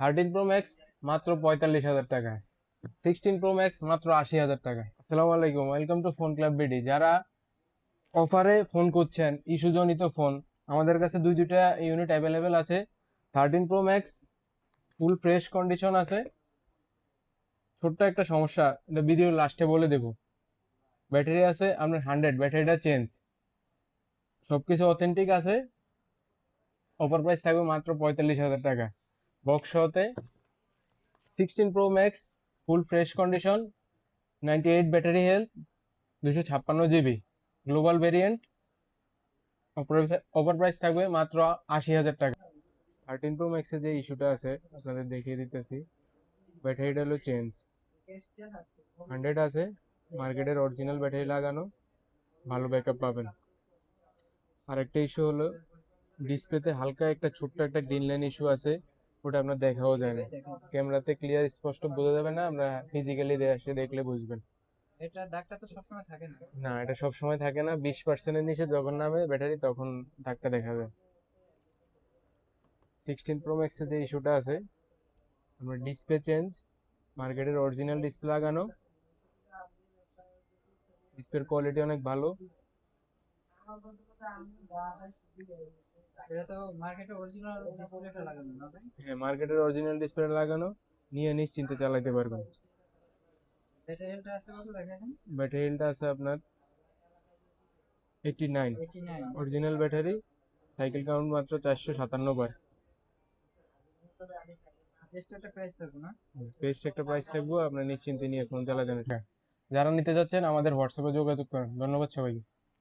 13 Pro Max মাত্র 45,000 টাকায়, 16 Pro Max মাত্র 80,000 টাকায়। আসসালামু আলাইকুম, welcome to phone club BD. যারা অফারে ফোন করছেন, ইস্যুজনিত ফোন, আমাদের কাছে দুইটা ইউনিট অ্যাভেলেবেল আছে। 13 Pro Max full fresh condition আছে। ছোট্ট একটা সমস্যা, এটা ভিডিও লাস্টে বলে দেবো। ব্যাটারি আছে আপনার 100, ব্যাটারিটা চেঞ্জ, সবকিছু অথেন্টিক আছে। অফার প্রাইস থাকবে মাত্র 45,000 টাকা বক্স হতে। 16 Pro Max full fresh condition, 98 battery health, 256 GB global variant. Offer price থাকবে মাত্র 80,000 টাকা। 13 Pro Max এর যে ইস্যুটা আছে আপনাদের দেখিয়ে দিতেছি। ব্যাটারিটা হলো চেঞ্জ, 100 আছে, মার্কেটের অরিজিনাল ব্যাটারি লাগানো, ভালো ব্যাকআপ পাবেন। আরেকটা ইস্যু হলো ডিসপ্লেতে হালকা একটা ছোট্ট একটা গ্রিন লাইন ইস্যু আছে, ওটা আপনার দেখাও যায় না। ক্যামেরাতে ক্লিয়ার স্পষ্ট বোঝা যাবে না, আমরা ফিজিক্যালি এসে দেখলে বুঝবেন। এটা দাগটা তো সবসময় থাকে না। না, এটা সব সময় থাকে না, 20%-এর নিচে যখন নামে ব্যাটারি তখন দাগটা দেখা যায়। 16 Pro Max এর যে ইস্যুটা আছে, আমরা ডিসপ্লে চেঞ্জ, মার্কেটের অরিজিনাল ডিসপ্লে লাগানো, ডিসপ্লের কোয়ালিটি অনেক ভালো। এটা তো মার্কেটে অরিজিনাল ডিসপ্লেটা লাগানো না ভাই? হ্যাঁ, মার্কেটের অরিজিনাল ডিসপ্লে লাগানো, নিয়ে নিশ্চিন্তে চালাতে পারবেন। ব্যাটারি হেলথ আছে কত দেখেন? ব্যাটারি হেলথ আছে আপনার 89, 89। অরিজিনাল ব্যাটারি, সাইকেল কাউন্ট মাত্র 457 বার। বেস্ট একটা প্রাইস থাকবে না? বেস্ট একটা প্রাইস থাকবো, আপনার নিশ্চিন্তে নিয়ে ফোন চালাতে। যারা নিতে যাচ্ছেন আমাদের হোয়াটসঅ্যাপে যোগাযোগ করেন। ধন্যবাদ সবাইকে।